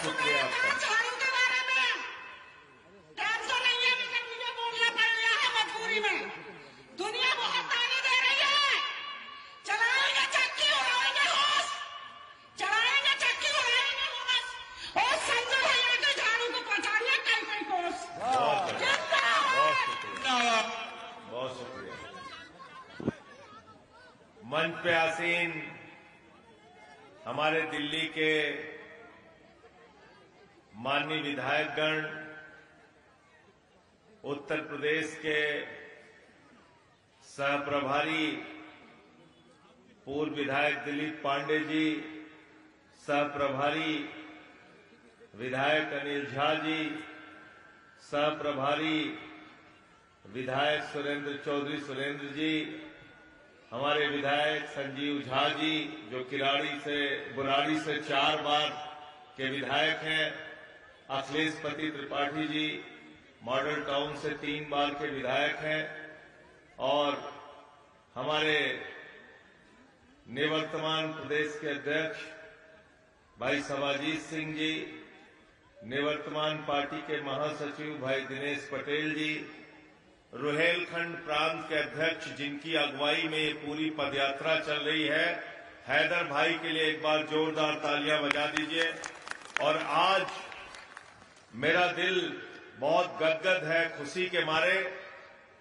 शुक्रिया आपका। झाड़ू के बारे में 150 नहीं है, लेकिन मुझे बोलना पड़ रहा है मजबूरी में। दुनिया बहुत ताने दे रही है, चलाएंगे चक्की उड़ाएंगे होश, चलाएंगे चक्की उड़ाएंगे होश, और संजय भैया के झाड़ू को पहुंचाइए कई कई कोस। बहुत शुक्रिया, बहुत शुक्रिया। मंच पे आसीन हमारे दिल्ली के माननीय विधायकगण, उत्तर प्रदेश के सह प्रभारी पूर्व विधायक दिलीप पांडे जी, सह प्रभारी विधायक अनिल झा जी, सह प्रभारी विधायक सुरेंद्र चौधरी सुरेंद्र जी, हमारे विधायक संजीव झा जी जो बुराड़ी से 4 बार के विधायक हैं, अखिलेश पति त्रिपाठी जी मॉडल टाउन से 3 बार के विधायक हैं, और हमारे निवर्तमान प्रदेश के अध्यक्ष भाई सवाजीत सिंह जी, निवर्तमान पार्टी के महासचिव भाई दिनेश पटेल जी, रुहेलखंड प्रांत के अध्यक्ष जिनकी अगुवाई में ये पूरी पदयात्रा चल रही है, हैदर भाई के लिए एक बार जोरदार तालियां बजा दीजिए। और आज मेरा दिल बहुत गदगद है खुशी के मारे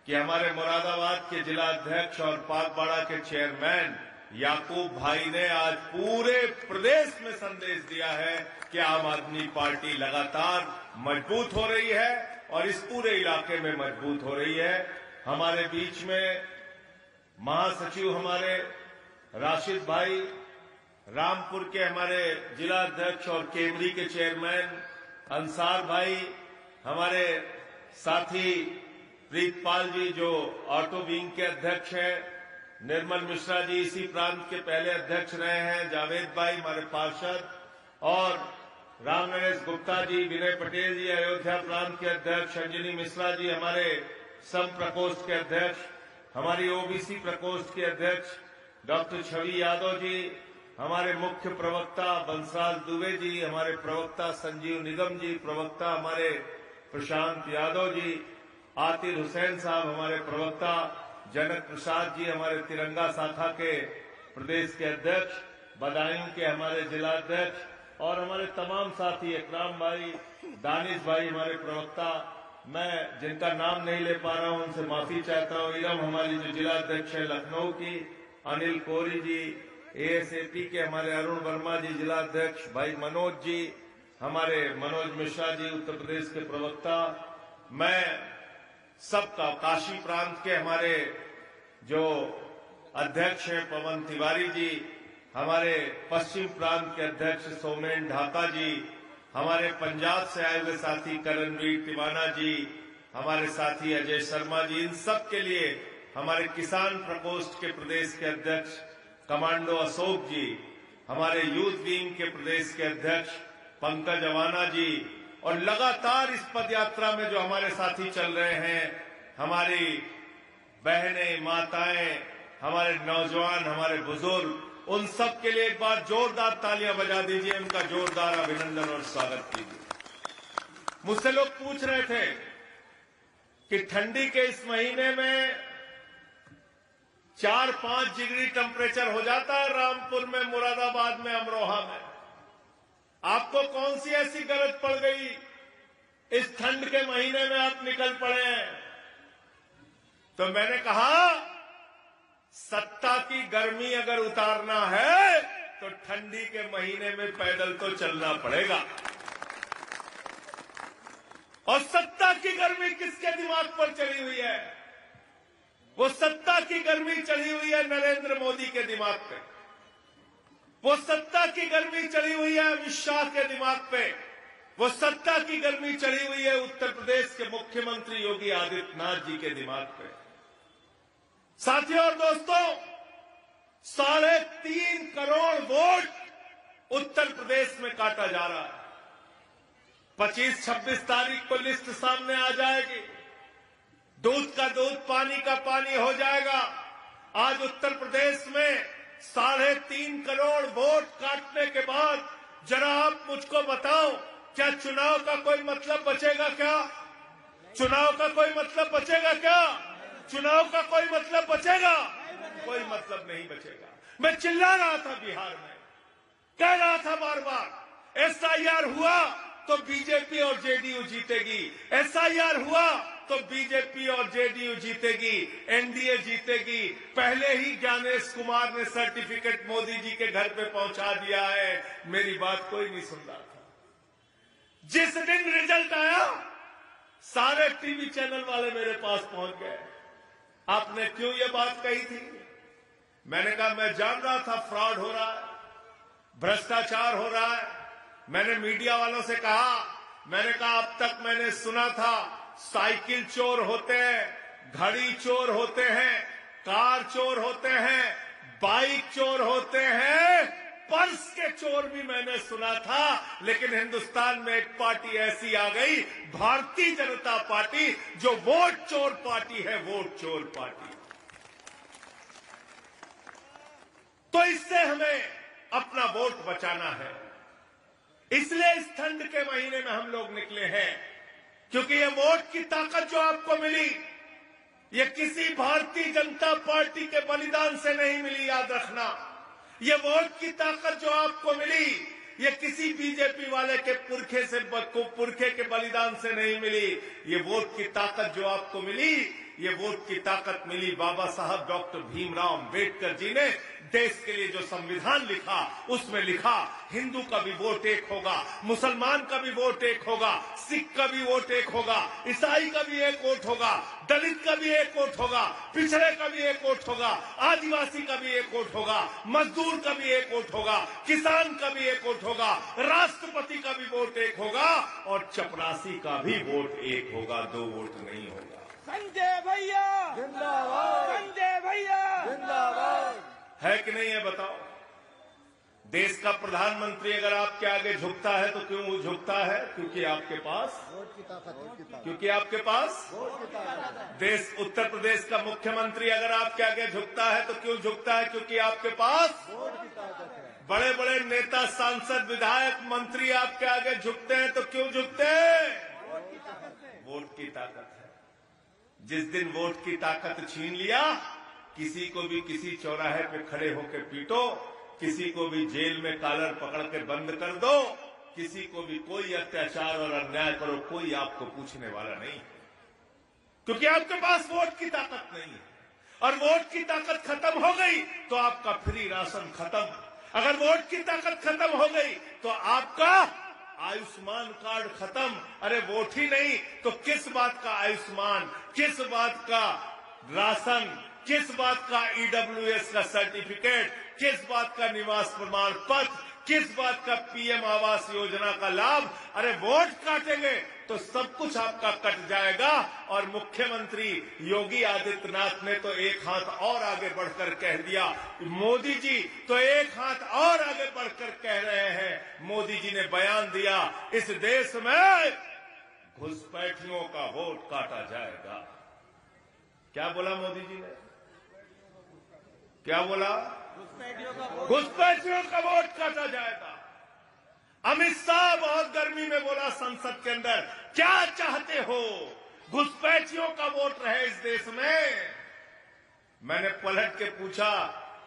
कि हमारे मुरादाबाद के जिला अध्यक्ष और पागबाड़ा के चेयरमैन याकूब भाई ने आज पूरे प्रदेश में संदेश दिया है कि आम आदमी पार्टी लगातार मजबूत हो रही है और इस पूरे इलाके में मजबूत हो रही है। हमारे बीच में महासचिव हमारे राशिद भाई, रामपुर के हमारे जिला अध्यक्ष और केवरी के चेयरमैन अंसार भाई, हमारे साथी प्रीतपाल जी जो ऑटो विंग के अध्यक्ष हैं, निर्मल मिश्रा जी इसी प्रांत के पहले अध्यक्ष रहे हैं, जावेद भाई हमारे पार्षद, और राम नरेश गुप्ता जी, विनय पटेल जी अयोध्या प्रांत के अध्यक्ष, अंजलि मिश्रा जी हमारे सम प्रकोष्ठ के अध्यक्ष, हमारी ओबीसी प्रकोष्ठ के अध्यक्ष डॉक्टर छवि यादव जी, हमारे मुख्य प्रवक्ता बंसराज दुबे जी, हमारे प्रवक्ता संजीव निगम जी, प्रवक्ता हमारे प्रशांत यादव जी, आतिर हुसैन साहब हमारे प्रवक्ता, जनक प्रसाद जी हमारे तिरंगा शाखा के प्रदेश के अध्यक्ष, बदायूं के हमारे जिला अध्यक्ष, और हमारे तमाम साथी इकराम भाई, दानिश भाई हमारे प्रवक्ता, मैं जिनका नाम नहीं ले पा रहा हूं उनसे माफी चाहता हूं। इरम हमारी जो जिला अध्यक्ष है लखनऊ की, अनिल कोरी जी, एएसएपी के हमारे अरुण वर्मा जी जिला अध्यक्ष, भाई मनोज जी, हमारे मनोज मिश्रा जी उत्तर प्रदेश के प्रवक्ता, मैं सबका, काशी प्रांत के हमारे जो अध्यक्ष हैं पवन तिवारी जी, हमारे पश्चिम प्रांत के अध्यक्ष सोमेन ढाका जी, हमारे पंजाब से आए हुए साथी करणवीर तिवाना जी, हमारे साथी अजय शर्मा जी, इन सब के लिए हमारे किसान प्रकोष्ठ के प्रदेश के अध्यक्ष कमांडो अशोक जी, हमारे यूथ विंग के प्रदेश के अध्यक्ष पंकज अवाना जी, और लगातार इस पदयात्रा में जो हमारे साथी चल रहे हैं, हमारी बहनें, माताएं, हमारे नौजवान, हमारे बुजुर्ग, उन सब के लिए एक बार जोरदार तालियां बजा दीजिए, उनका जोरदार अभिनंदन और स्वागत कीजिए। मुझसे लोग पूछ रहे थे कि ठंडी के इस महीने में 4-5 डिग्री टेम्परेचर हो जाता है रामपुर में, मुरादाबाद में, अमरोहा में, आपको कौन सी ऐसी गरज पड़ गई इस ठंड के महीने में आप निकल पड़े हैं? तो मैंने कहा सत्ता की गर्मी अगर उतारना है तो ठंडी के महीने में पैदल तो चलना पड़ेगा। और सत्ता की गर्मी किसके दिमाग पर चढ़ी हुई है? वो सत्ता की गर्मी चढ़ी हुई है नरेंद्र मोदी के दिमाग पे, वो सत्ता की गर्मी चढ़ी हुई है अमित शाह के दिमाग पे, वो सत्ता की गर्मी चढ़ी हुई है उत्तर प्रदेश के मुख्यमंत्री योगी आदित्यनाथ जी के दिमाग पे। साथियों और दोस्तों, 3.5 करोड़ वोट उत्तर प्रदेश में काटा जा रहा है। 25-26 तारीख को लिस्ट सामने आ जाएगी, दूध का दूध, पानी का पानी हो जाएगा। आज उत्तर प्रदेश में 3.5 करोड़ वोट काटने के बाद जरा आप मुझको बताओ क्या चुनाव का कोई मतलब बचेगा क्या? चुनाव का कोई मतलब बचेगा क्या? चुनाव का कोई मतलब बचेगा? कोई मतलब नहीं बचेगा। मैं चिल्ला रहा था बिहार में, कह रहा था बार बार, एसआईआर हुआ तो बीजेपी और जेडीयू जीतेगी, एसआईआर हुआ तो बीजेपी और जेडीयू जीतेगी, एनडीए जीतेगी। पहले ही ज्ञानेश कुमार ने सर्टिफिकेट मोदी जी के घर पे पहुंचा दिया है। मेरी बात कोई नहीं सुन रहा था। जिस दिन रिजल्ट आया, सारे टीवी चैनल वाले मेरे पास पहुंच गए। आपने क्यों ये बात कही थी? मैंने कहा मैं जान रहा था फ्रॉड हो रहा है, भ्रष्टाचार हो रहा है। मैंने मीडिया वालों से कहा, मैंने कहा अब तक मैंने सुना था साइकिल चोर होते हैं, घड़ी चोर होते हैं, कार चोर होते हैं, बाइक चोर होते हैं, पर्स के चोर भी मैंने सुना था। लेकिन हिंदुस्तान में एक पार्टी ऐसी आ गई, भारतीय जनता पार्टी, जो वोट चोर पार्टी है, वोट चोर पार्टी। तो इससे हमें अपना वोट बचाना है। इसलिए इस ठंड के महीने में हम लोग निकले हैं, क्योंकि ये वोट की ताकत जो आपको मिली, ये किसी भारतीय जनता पार्टी के बलिदान से नहीं मिली, याद रखना। ये वोट की ताकत जो आपको मिली, ये किसी बीजेपी वाले के पुरखे के बलिदान से नहीं मिली। ये वोट की ताकत जो आपको मिली, ये वोट की ताकत मिली बाबा साहब डॉक्टर भीमराव अंबेडकर जी ने। देश के लिए जो संविधान लिखा, उसमें लिखा हिंदू का भी वोट एक होगा, मुसलमान का भी वोट एक होगा, सिख का भी वोट एक होगा, ईसाई का भी एक वोट होगा, दलित का भी एक वोट होगा, पिछड़े का भी एक वोट होगा, आदिवासी का भी एक वोट होगा, मजदूर का भी एक वोट होगा, किसान का भी एक वोट होगा, राष्ट्रपति का भी वोट एक होगा, और चपरासी का भी वोट एक होगा, दो वोट नहीं होगा। संजय भैया जिंदाबाद, संजय भैया जिंदाबाद। है कि नहीं है बताओ? देश का प्रधानमंत्री अगर आपके आगे झुकता है तो क्यों झुकता है? क्योंकि आपके पास वोट की ताकत, क्योंकि आपके पास वोट की ताकत। देश उत्तर प्रदेश का मुख्यमंत्री अगर आपके आगे झुकता है तो क्यों झुकता है? क्योंकि आपके पास वोट की ताकत है। बड़े बड़े नेता, सांसद, विधायक, मंत्री आपके आगे झुकते हैं तो क्यों झुकते हैं? वोट की ताकत है। वोट की ताकत है। जिस दिन वोट की ताकत छीन लिया, किसी को भी किसी चौराहे पे खड़े होकर पीटो, किसी को भी जेल में कॉलर पकड़ के बंद कर दो, किसी को भी कोई अत्याचार और अन्याय करो, कोई आपको पूछने वाला नहीं है, क्योंकि आपके पास वोट की ताकत नहीं है। और वोट की ताकत खत्म हो गई तो आपका फ्री राशन खत्म। अगर वोट की ताकत खत्म हो गई तो आपका आयुष्मान कार्ड खत्म। अरे वोट ही नहीं तो किस बात का आयुष्मान, किस बात का राशन, किस बात का ईडब्ल्यूएस का सर्टिफिकेट, किस बात का निवास प्रमाण पत्र, किस बात का पीएम आवास योजना का लाभ? अरे वोट काटेंगे तो सब कुछ आपका कट जाएगा। और मुख्यमंत्री योगी आदित्यनाथ ने तो एक हाथ और आगे बढ़कर कह दिया, मोदी जी तो एक हाथ और आगे बढ़कर कह रहे हैं, मोदी जी ने बयान दिया, इस देश में घुसपैठियों का वोट काटा जाएगा। क्या बोला मोदी जी ने? क्या बोला? घुसपैठियों का वोट काटा जाएगा। अमित शाह बहुत गर्मी में बोला संसद के अंदर, क्या चाहते हो? घुसपैठियों का वोट रहे इस देश में? मैंने पलट के पूछा,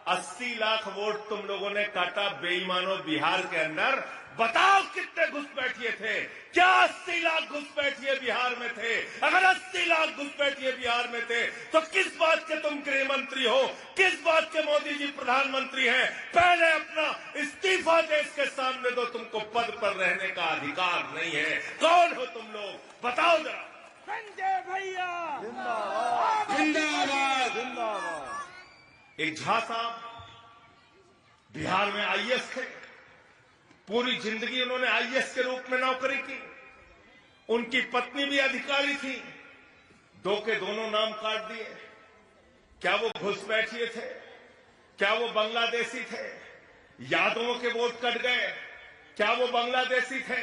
80 लाख वोट तुम लोगों ने काटा बेईमानों बिहार के अंदर, बताओ कितने घुसपैठिए थे? क्या 80 लाख घुसपैठिए बिहार में थे? अगर 80 लाख घुसपैठिए बिहार में थे तो किस बात के तुम गृह मंत्री हो? किस बात के मोदी जी प्रधानमंत्री हैं? पहले अपना इस्तीफा देश के सामने दो, तुमको पद पर रहने का अधिकार नहीं है। कौन हो तुम लोग? बताओ जरा। संजय भैया जिंदाबाद, जिंदाबाद, जिंदाबाद। एक झा साहब बिहार में आईएएस थे, पूरी जिंदगी उन्होंने आईएएस के रूप में नौकरी की। उनकी पत्नी भी अधिकारी थी, दो के दोनों नाम काट दिए। क्या वो घुसपैठिए थे? क्या वो बांग्लादेशी थे? यादवों के वोट कट गए, क्या वो बांग्लादेशी थे?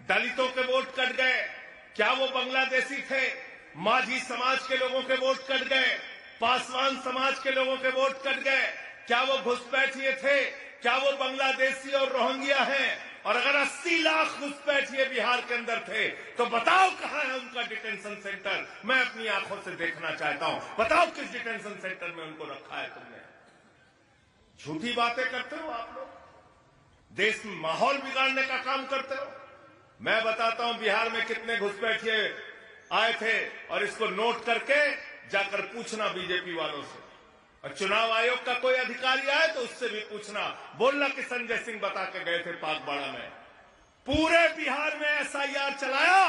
दलितों के वोट कट गए, क्या वो बांग्लादेशी थे? माझी समाज के लोगों के वोट कट गए, पासवान समाज के लोगों के वोट कट गए, क्या वो घुसपैठिए थे? क्या वो बांग्लादेशी और रोहिंग्या हैं? और अगर 80 लाख घुसपैठिए बिहार के अंदर थे तो बताओ कहां है उनका डिटेंशन सेंटर। मैं अपनी आंखों से देखना चाहता हूं। बताओ किस डिटेंशन सेंटर में उनको रखा है तुमने। झूठी बातें करते हो आप लोग, देश में माहौल बिगाड़ने का काम करते हो। मैं बताता हूं बिहार में कितने घुसपैठिए आए थे और इसको नोट करके जाकर पूछना बीजेपी वालों से, और चुनाव आयोग का कोई अधिकारी आए तो उससे भी पूछना। बोलना कि संजय सिंह बता के गए थे पाकबाड़ा में। पूरे बिहार में एसआईआर चलाया,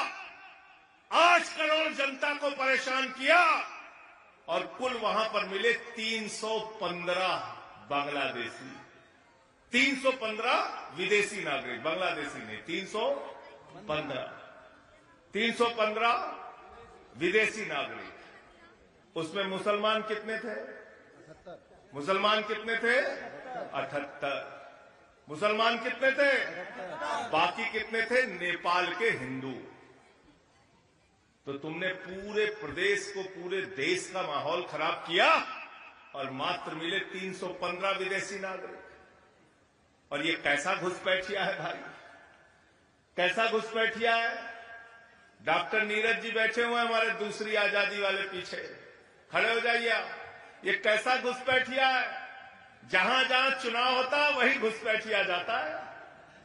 8 करोड़ जनता को परेशान किया और कुल वहां पर मिले 315 बांग्लादेशी, 315 विदेशी नागरिक, बांग्लादेशी नहीं, 315 विदेशी नागरिक। उसमें मुसलमान कितने थे? मुसलमान कितने थे? 78। मुसलमान कितने थे? बाकी कितने थे? नेपाल के हिंदू। तो तुमने पूरे प्रदेश को, पूरे देश का माहौल खराब किया और मात्र मिले 315 विदेशी नागरिक। और ये कैसा घुसपैठिया है भाई, कैसा घुसपैठिया है। डॉक्टर नीरज जी बैठे हुए हैं हमारे दूसरी आजादी वाले पीछे, खड़े हो जाइए आप। ये कैसा घुसपैठिया है, जहां जहां चुनाव होता वही घुसपैठिया जाता है।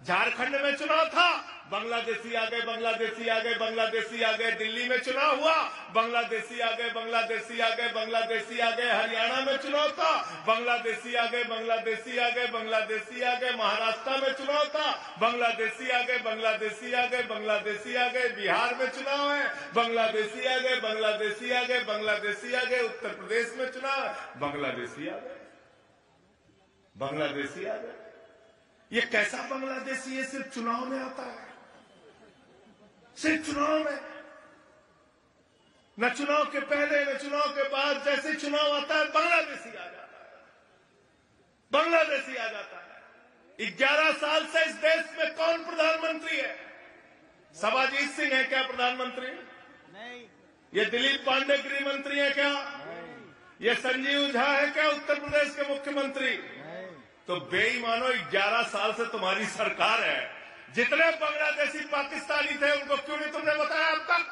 झारखंड में चुनाव था, बांग्लादेशी आ गए, बांग्लादेशी आ गए, बांग्लादेशी आ गए। दिल्ली में चुनाव हुआ, बांग्लादेशी आ गए, बांग्लादेशी आ गए, बांग्लादेशी आ गए। हरियाणा में चुनाव था, बांग्लादेशी आ गए, बांग्लादेशी आ गए, बांग्लादेशी आ गए। महाराष्ट्र में चुनाव था, बांग्लादेशी आ गए, बांग्लादेशी आ गए, बांग्लादेशी आ गए। बिहार में चुनाव है, बांग्लादेशी आ गए, बांग्लादेशी आ गए, बांग्लादेशी आ गए। उत्तर प्रदेश में चुनाव है, बांग्लादेशी आ गए, बांग्लादेशी आ गए। ये कैसा बांग्लादेशी है? सिर्फ चुनाव में आता है, सिर्फ चुनाव में। न चुनाव के पहले न चुनाव के बाद, जैसे चुनाव आता है बांग्लादेशी आ जाता है, बांग्लादेशी आ जाता है। 11 साल से इस देश में कौन प्रधानमंत्री है? सबाजीत सिंह है क्या प्रधानमंत्री? नहीं। ये दिलीप पांडे गृह मंत्री है क्या? नहीं। ये संजीव झा है क्या उत्तर प्रदेश के मुख्यमंत्री? तो बेईमानो, 11 साल से तुम्हारी सरकार है। जितने बांग्लादेशी पाकिस्तानी थे उनको क्यों नहीं तुमने बताया अब तक?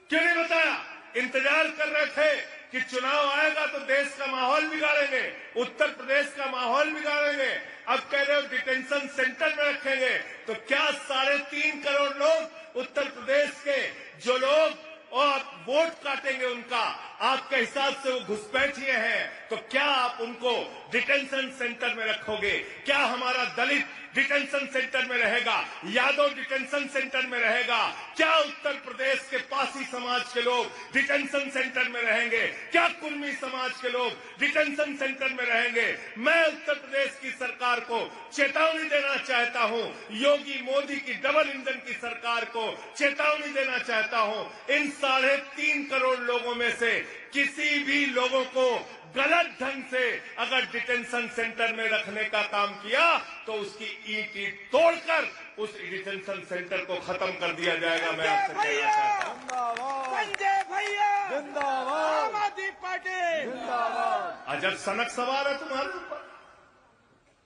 क्यों नहीं बताया? इंतजार कर रहे थे कि चुनाव आएगा तो देश का माहौल बिगाड़ेंगे, उत्तर प्रदेश का माहौल बिगाड़ेंगे। अब कह रहे हो डिटेंशन सेंटर में रखेंगे। तो क्या 3.5 करोड़ लोग उत्तर प्रदेश के जो लोग और वोट काटेंगे उनका, आपके हिसाब से वो घुसपैठिए हैं, तो क्या आप उनको डिटेंशन सेंटर में रखोगे? क्या हमारा दलित डिटेंशन सेंटर में रहेगा? यादव डिटेंशन सेंटर में रहेगा? क्या उत्तर प्रदेश के पासी समाज के लोग डिटेंशन सेंटर में रहेंगे? क्या कुर्मी समाज के लोग डिटेंशन सेंटर में रहेंगे? मैं उत्तर प्रदेश की सरकार को चेतावनी देना चाहता हूं, योगी मोदी की डबल इंजन की सरकार को चेतावनी देना चाहता हूं। इन 3.5 करोड़ लोगों में से किसी भी लोगों को गलत ढंग से अगर डिटेंशन सेंटर में रखने का काम किया तो उसकी ईंट तोड़कर उस डिटेंशन सेंटर को खत्म कर दिया जाएगा। मैं आपसे कहना चाहता हूं। जिंदाबाद संजय भैया जिंदाबाद, आम आदमी पार्टी जिंदाबाद। अजब सनक सवार है तुम्हारे ऊपर,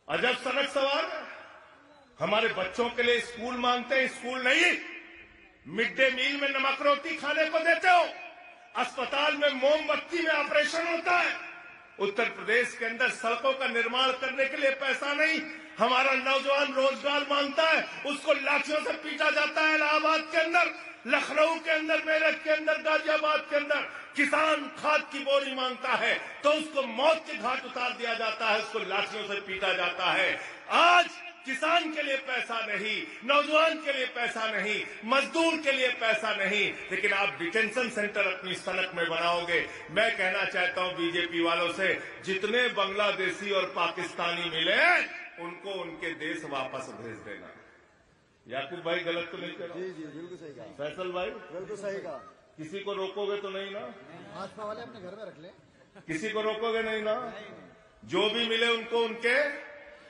अजब सनक सवार है। हमारे बच्चों के लिए स्कूल मांगते हैं, स्कूल नहीं, मिड डे मील में नमक रोटी खाने को देते हो, अस्पताल में मोमबत्ती में ऑपरेशन होता है। उत्तर प्रदेश के अंदर सड़कों का निर्माण करने के लिए पैसा नहीं। हमारा नौजवान रोजगार मांगता है, उसको लाठियों से पीटा जाता है। इलाहाबाद के अंदर, लखनऊ के अंदर, मेरठ के अंदर, गाजियाबाद के अंदर किसान खाद की बोरी मांगता है तो उसको मौत के घाट उतार दिया जाता है, उसको लाठियों से पीटा जाता है। आज किसान के लिए पैसा नहीं, नौजवान के लिए पैसा नहीं, मजदूर के लिए पैसा नहीं, लेकिन आप डिटेंशन सेंटर अपनी सनक में बनाओगे। मैं कहना चाहता हूं बीजेपी वालों से, जितने बांग्लादेशी और पाकिस्तानी मिले उनको उनके देश वापस भेज देना। याकूब भाई गलत तो नहीं कर रहा? जी जी बिल्कुल सही कहा, फैसल भाई बिल्कुल सही कहा। किसी को रोकोगे तो नहीं ना? भाजपा वाले अपने घर में रख ले। किसी को रोकोगे नहीं ना? जो भी मिले उनको उनके,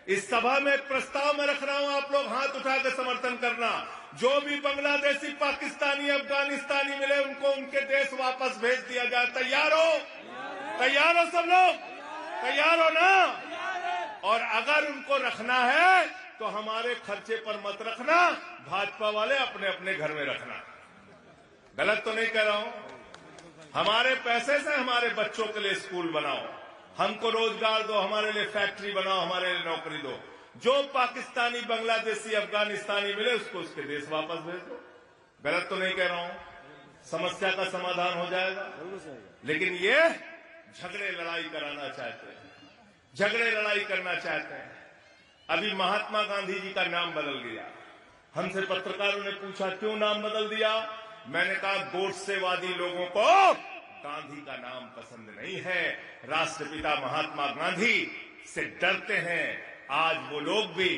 इस सभा में एक प्रस्ताव में रख रहा हूं, आप लोग हाथ उठा के समर्थन करना। जो भी बांग्लादेशी, पाकिस्तानी, अफगानिस्तानी मिले उनको उनके देश वापस भेज दिया जाए। तैयार हो? तैयार हो सब लोग? तैयार हो ना? और अगर उनको रखना है तो हमारे खर्चे पर मत रखना, भाजपा वाले अपने अपने घर में रखना। गलत तो नहीं कह रहा हूं। हमारे पैसे से हमारे बच्चों के लिए स्कूल बनाओ, हमको रोजगार दो, हमारे लिए फैक्ट्री बनाओ, हमारे लिए नौकरी दो। जो पाकिस्तानी, बांग्लादेशी, अफगानिस्तानी मिले उसको उसके देश वापस भेज दो। गलत तो नहीं कह रहा हूं। समस्या का समाधान हो जाएगा। लेकिन ये झगड़े लड़ाई कराना चाहते हैं, झगड़े लड़ाई करना चाहते हैं। अभी महात्मा गांधी जी का नाम बदल गया। हमसे पत्रकारों ने पूछा क्यों नाम बदल दिया। मैंने कहा गोडसेवादी लोगों को गांधी का नाम पसंद नहीं है, राष्ट्रपिता महात्मा गांधी से डरते हैं। आज वो लोग भी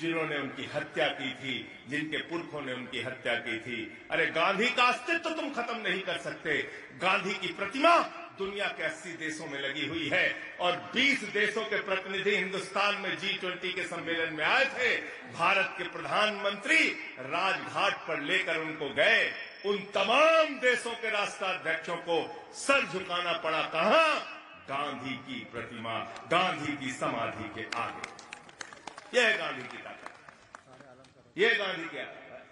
जिन्होंने उनकी हत्या की थी, जिनके पुरखों ने उनकी हत्या की थी। अरे गांधी का अस्तित्व तो तुम खत्म नहीं कर सकते। गांधी की प्रतिमा दुनिया के 80 देशों में लगी हुई है और 20 देशों के प्रतिनिधि हिंदुस्तान में G20 के सम्मेलन में आए थे। भारत के प्रधानमंत्री राजघाट पर लेकर उनको गए। उन तमाम देशों के राष्ट्राध्यक्षों को सर झुकाना पड़ा। कहां? गांधी की प्रतिमा, गांधी की समाधि के आगे। यह है गांधी की ताकत, यह गांधी की ताकत।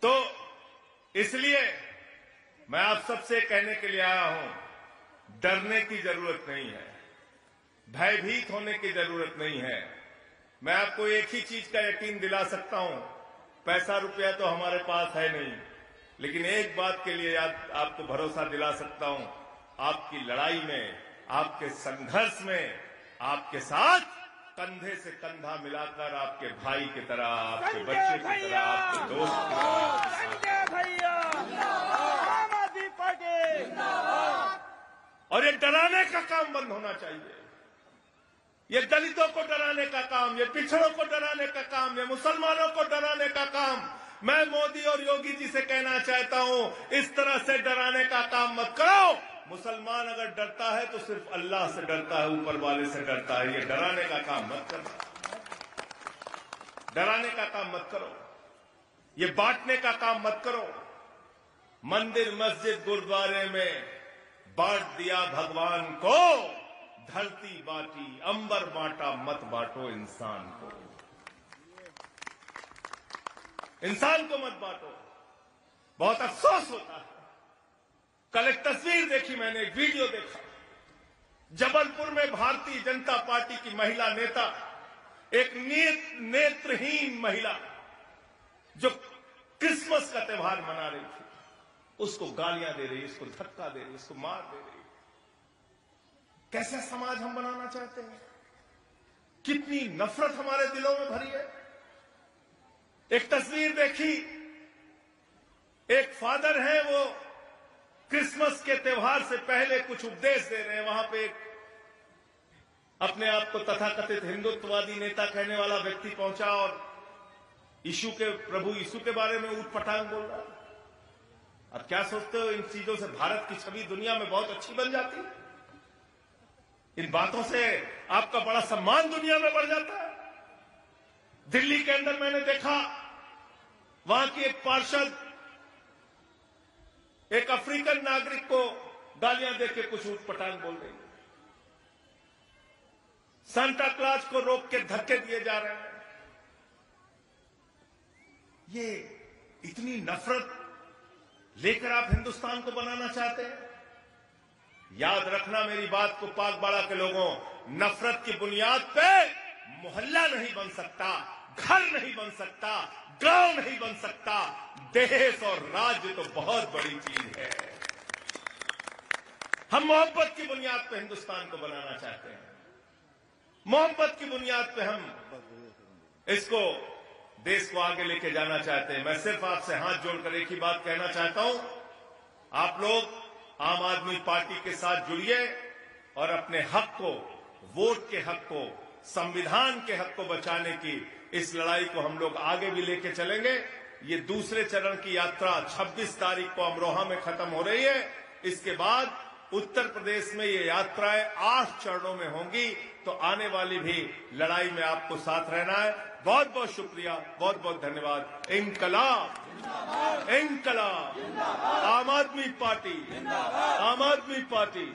तो इसलिए मैं आप सबसे कहने के लिए आया हूं, डरने की जरूरत नहीं है, भयभीत होने की जरूरत नहीं है। मैं आपको एक ही चीज का यकीन दिला सकता हूं, पैसा रुपया तो हमारे पास है नहीं, लेकिन एक बात के लिए आपको भरोसा दिला सकता हूं, आपकी लड़ाई में, आपके संघर्ष में आपके साथ कंधे से कंधा मिलाकर, आपके भाई की तरह, आपके बच्चे की तरह, आपके दोस्त की तरह। और ये डराने का काम बंद होना चाहिए। ये दलितों को डराने का काम, ये पिछड़ों को डराने का काम, ये मुसलमानों को डराने का काम मैं मोदी और योगी जी से कहना चाहता हूं, इस तरह से डराने का काम मत करो। मुसलमान अगर डरता है तो सिर्फ अल्लाह से डरता है, ऊपर वाले से डरता है। ये डराने का काम मत करो, डराने का काम मत करो, ये बांटने का काम मत करो। मंदिर, मस्जिद, गुरुद्वारे में बांट दिया भगवान को, धरती बांटी, अंबर बांटा, मत बांटो इंसान को, इंसान को मत बांटो। बहुत अफसोस होता है। कल एक तस्वीर देखी मैंने, एक वीडियो देखा, जबलपुर में भारतीय जनता पार्टी की महिला नेता, एक नेत्रहीन महिला जो क्रिसमस का त्योहार मना रही थी, उसको गालियां दे रही, उसको धक्का दे रही, उसको मार दे रही। कैसा समाज हम बनाना चाहते हैं? कितनी नफरत हमारे दिलों में भरी है। एक तस्वीर देखी, एक फादर है, वो क्रिसमस के त्योहार से पहले कुछ उपदेश दे रहे हैं। वहां पे अपने आप को तथाकथित हिंदुत्ववादी नेता कहने वाला व्यक्ति पहुंचा और प्रभु यीशु के बारे में ऊटपटांग बोल रहा। अब क्या सोचते हो, इन चीजों से भारत की छवि दुनिया में बहुत अच्छी बन जाती है? इन बातों से आपका बड़ा सम्मान दुनिया में बढ़ जाता है। दिल्ली के अंदर मैंने देखा, वहां की एक पार्षद एक अफ्रीकन नागरिक को गालियां देके कुछ ऊटपटांग बोल रही है। सांता क्लॉज को रोक के धक्के दिए जा रहे हैं। ये इतनी नफरत लेकर आप हिंदुस्तान को बनाना चाहते हैं? याद रखना मेरी बात को, पाकबाड़ा के लोगों, नफरत की बुनियाद पे मोहल्ला नहीं बन सकता, घर नहीं बन सकता, गांव नहीं बन सकता। देश और राज्य तो बहुत बड़ी चीज है। हम मोहब्बत की बुनियाद पे हिंदुस्तान को बनाना चाहते हैं। मोहब्बत की बुनियाद पे हम इसको, देश को आगे लेके जाना चाहते हैं। मैं सिर्फ आपसे हाथ जोड़कर एक ही बात कहना चाहता हूं, आप लोग आम आदमी पार्टी के साथ जुड़िए और अपने हक को, वोट के हक को, संविधान के हक को बचाने की इस लड़ाई को हम लोग आगे भी लेके चलेंगे। ये दूसरे चरण की यात्रा 26 तारीख को अमरोहा में खत्म हो रही है। इसके बाद उत्तर प्रदेश में ये यात्राएं 8 चरणों में होंगी। तो आने वाली भी लड़ाई में आपको साथ रहना है। बहुत बहुत शुक्रिया, बहुत बहुत धन्यवाद। इंकलाब, इंकलाब, आम आदमी पार्टी, आम आदमी पार्टी।